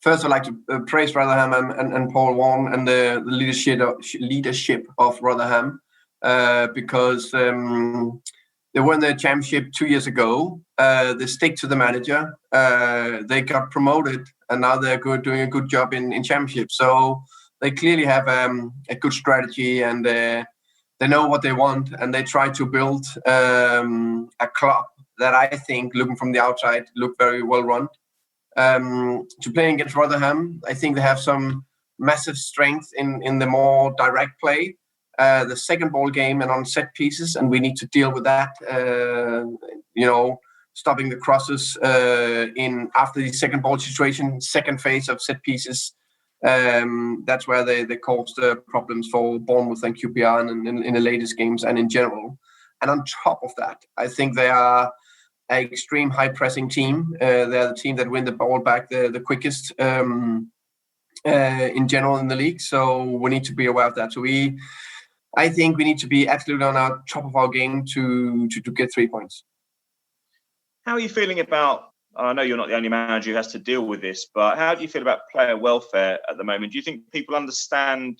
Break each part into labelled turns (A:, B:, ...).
A: first I'd like to praise Rotherham and Paul Warren and the leadership of Rotherham, because they won the championship 2 years ago. They stick to the manager. They got promoted, and now they're doing a good job in championship. So they clearly have a good strategy, and they know what they want, and they try to build a club that I think, looking from the outside, look very well run. To play against Rotherham, I think they have some massive strength in the more direct play, the second ball game and on set pieces, and we need to deal with that. Stopping the crosses in after the second ball situation, second phase of set pieces. That's where they caused problems for Bournemouth and QPR in the latest games and in general. And on top of that, I think they are an extreme high pressing team. They're the team that win the ball back the quickest in general in the league. So we need to be aware of that. So I think we need to be absolutely on our top of our game to get 3 points.
B: How are you feeling about, I know you're not the only manager who has to deal with this, but how do you feel about player welfare at the moment? Do you think people understand,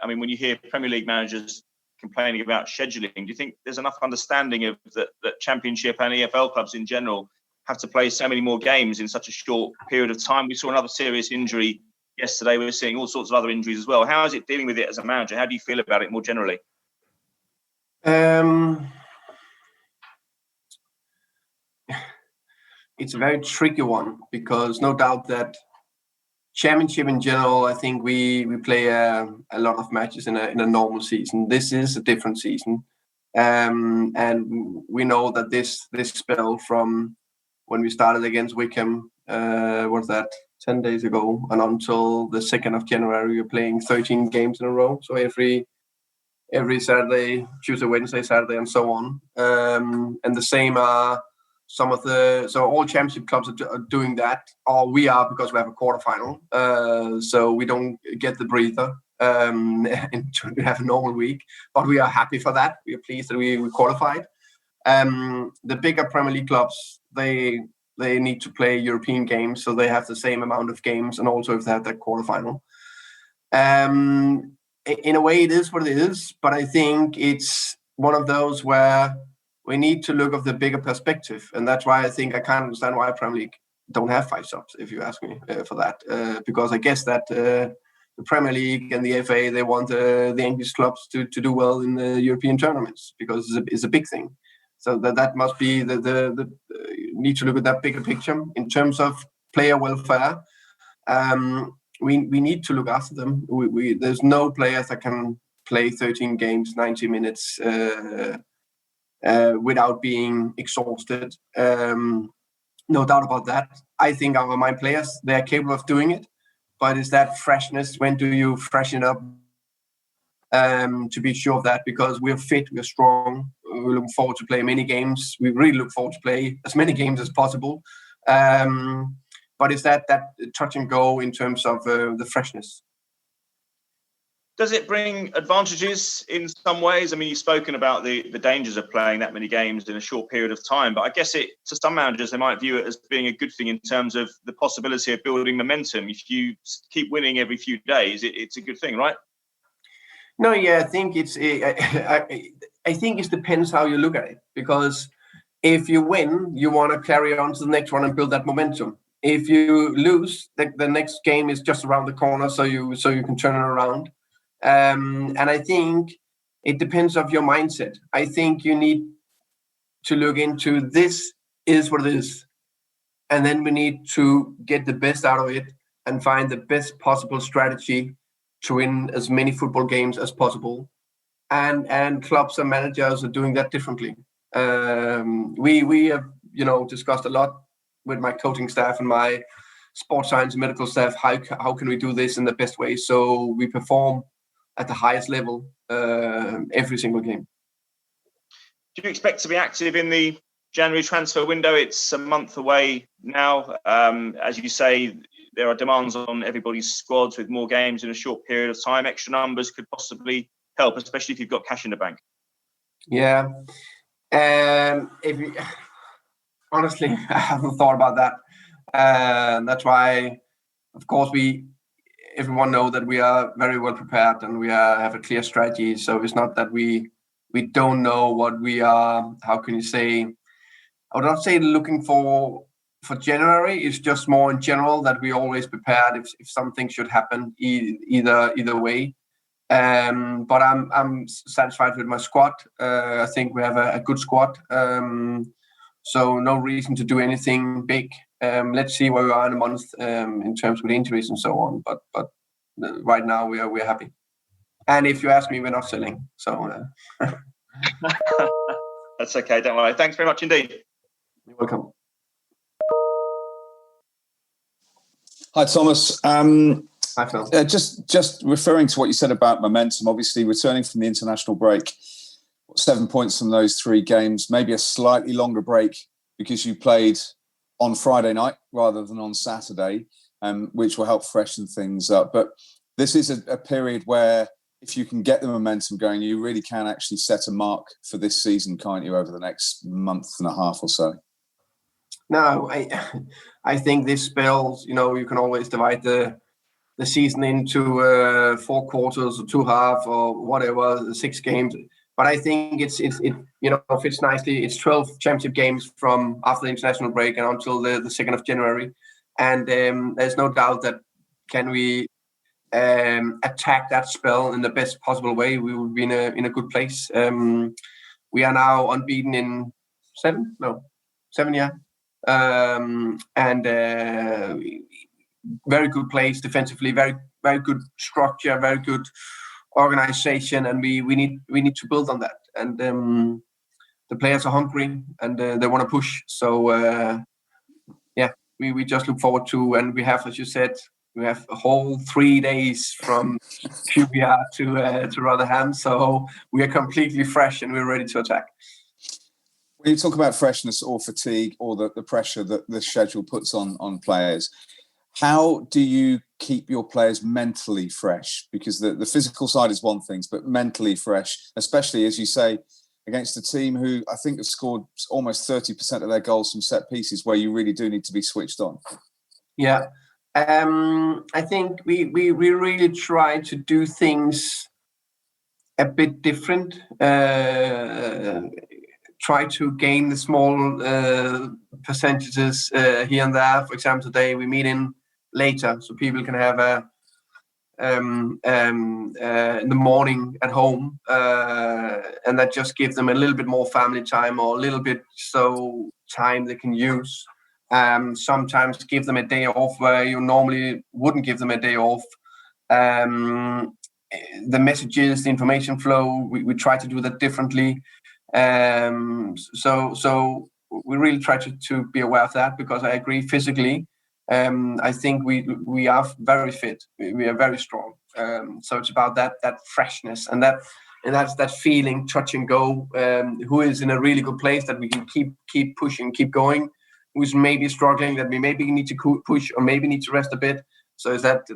B: when you hear Premier League managers complaining about scheduling, do you think there's enough understanding of that Championship and EFL clubs in general have to play so many more games in such a short period of time? We saw another serious injury yesterday. We're seeing all sorts of other injuries as well. How is it dealing with it as a manager? How do you feel about it more generally?
A: It's a very tricky one, because no doubt that Championship in general, I think we play a lot of matches in a normal season. This is a different season, and we know that this spell from when we started against Wickham, what's that, 10 days ago, and until the 2nd of January, we're playing 13 games in a row. So every Saturday, Tuesday, Wednesday, Saturday, and so on. And the same are so all championship clubs are doing that, or we are, because we have a quarterfinal. So we don't get the breather to have a normal week, but we are happy for that. We are pleased that we qualified. The bigger Premier League clubs, they need to play European games, so they have the same amount of games, and also if they have that quarterfinal. In a way, it is what it is, but I think it's one of those where we need to look at the bigger perspective, and that's why I think I can't understand why Premier League don't have 5 subs, if you ask me for that, because I guess that the Premier League and the FA, they want the English clubs to do well in the European tournaments, because it's a big thing. So that must be the need to look at that bigger picture in terms of player welfare. We need to look after them. There's no players that can play 13 games, 90 minutes without being exhausted. No doubt about that. I think my players, they're capable of doing it, but is that freshness? When do you freshen up to be sure of that? Because we're fit, we're strong, we're looking forward to play many games. We really look forward to play as many games as possible. But is that touch and go in terms of the freshness?
B: Does it bring advantages in some ways? You've spoken about the dangers of playing that many games in a short period of time, but I guess to some managers, they might view it as being a good thing in terms of the possibility of building momentum. If you keep winning every few days, it's a good thing, right?
A: No, yeah, I think I think it depends how you look at it, because if you win, you want to carry on to the next one and build that momentum. If you lose, the next game is just around the corner, so you can turn it around. And I think it depends on your mindset. I think you need to look into this is what it is, and then we need to get the best out of it and find the best possible strategy to win as many football games as possible. And clubs and managers are doing that differently. We have discussed a lot with my coaching staff and my sports science and medical staff how can we do this in the best way so we perform at the highest level every single game.
B: Do you expect to be active in the January transfer window? It's a month away now. As you say, there are demands on everybody's squads with more games in a short period of time. Extra numbers could possibly help, especially if you've got cash in the bank.
A: Yeah. Honestly, I haven't thought about that. That's why of course, everyone know that we are very well prepared and we have a clear strategy. So it's not that we don't know what we are. How can you say? I would not say looking for January. It's just more in general that we always prepared if something should happen either way. But I'm satisfied with my squad. I think we have a good squad. So no reason to do anything big. Let's see where we are in a month in terms of injuries and so on. But right now we're happy. And if you ask me, we're not selling. So
B: that's okay. Don't worry. Thanks very much indeed.
A: You're welcome.
C: Hi, Thomas.
A: Hi, Phil.
C: Just referring to what you said about momentum, obviously returning from the international break, 7 points from those 3 games, maybe a slightly longer break because you played on Friday night rather than on Saturday, which will help freshen things up. But this is a period where if you can get the momentum going, you really can actually set a mark for this season, can't you, over the next month and a half or so?
A: No, I think this spells, you can always divide the season into 4 quarters or 2 halves or whatever, 6 games. But I think it fits nicely. It's 12 championship games from after the international break and until the 2nd of January. And there's no doubt that can we attack that spell in the best possible way, we will be in a good place. We are now unbeaten in 7, yeah. And very good place defensively, very very good structure, very good organization, and we need to build on that. And the players are hungry and they want to push. So we just look forward to, and we have, as you said, we have a whole 3 days from QPR to Rotherham, so we are completely fresh and we're ready to attack.
C: When you talk about freshness or fatigue or the pressure that the schedule puts on players, how do you keep your players mentally fresh? Because the physical side is one thing, but mentally fresh, especially, as you say, against a team who I think have scored almost 30% of their goals from set pieces, where you really do need to be switched on.
A: Yeah. I think we really try to do things a bit different. Try to gain the small percentages here and there. For example, today we meet in later, so people can have in the morning at home, and that just gives them a little bit more family time or a little bit time they can use. Sometimes give them a day off where you normally wouldn't give them a day off. The messages, the information flow, we try to do that differently. So we really try to be aware of that, because I agree physically. I think we are very fit. We are very strong. So it's about that freshness and that's that feeling, touch and go. Who is in a really good place that we can keep pushing, keep going. Who's maybe struggling that we maybe need to push or maybe need to rest a bit. So is that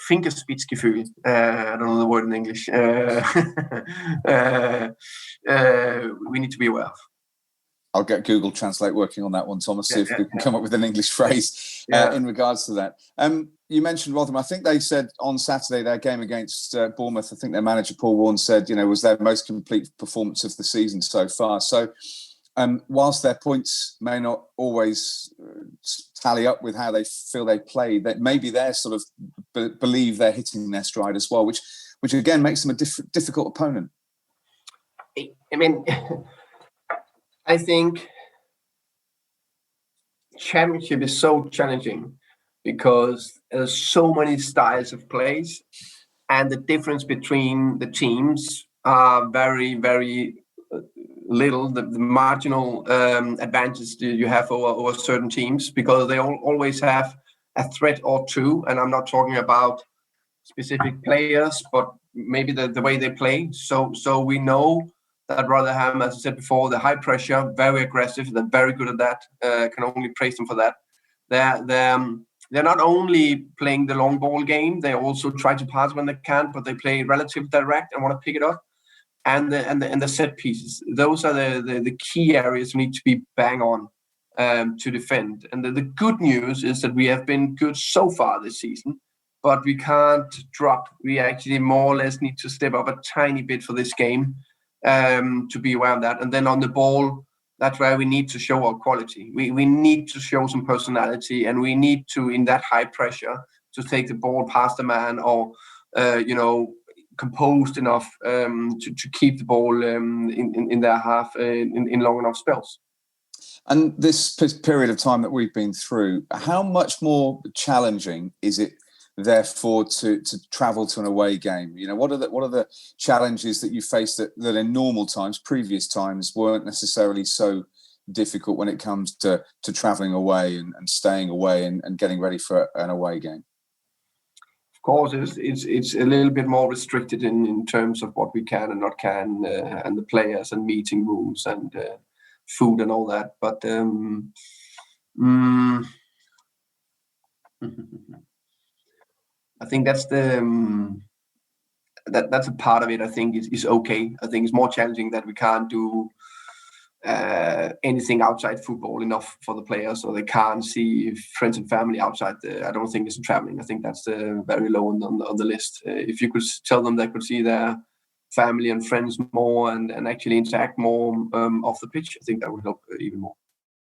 A: Fingerspitzgefühl? I don't know the word in English. We need to be aware of.
C: I'll get Google Translate working on that one, Thomas, see if we can come up with an English phrase in regards to that. You mentioned Rotherham. I think they said on Saturday their game against Bournemouth, I think their manager Paul Warne said, was their most complete performance of the season so far. So whilst their points may not always tally up with how they feel they played, that maybe they're sort of believe they're hitting their stride as well, which again makes them a difficult opponent.
A: I mean, I think championship is so challenging because there's so many styles of plays, and the difference between the teams are very, very little. The marginal advantage you have over certain teams, because they always have a threat or two. And I'm not talking about specific players, but maybe the way they play. So we know that Rotherham, as I said before, the high pressure, very aggressive. They're very good at that. Can only praise them for that. They're not only playing the long ball game, they also try to pass when they can, but they play relatively direct and want to pick it up. And the set pieces, those are the key areas we need to be bang on. to defend. And the good news is that we have been good so far this season, but we can't drop. We actually more or less need to step up a tiny bit for this game to be aware of that. And then on the ball, that's where we need to show our quality. We need to show some personality, and we need to, in that high pressure, to take the ball past the man, or composed enough to keep the ball in their half in long enough spells.
C: And this period of time that we've been through, how much more challenging is it, therefore, to travel to an away game? What are the challenges that you face that in normal times, previous times, weren't necessarily so difficult when it comes to travelling away and staying away and getting ready for an away game?
A: Of course, it's a little bit more restricted in terms of what we can and not can, and the players and meeting rooms and food and all that. But I think that's that's a part of it. I think is okay. I think it's more challenging that we can't do anything outside football enough for the players, or they can't see friends and family outside. I don't think it's traveling. I think that's very low on the list. If you could tell them they could see their family and friends more and actually interact more off the pitch, I think that would help even more.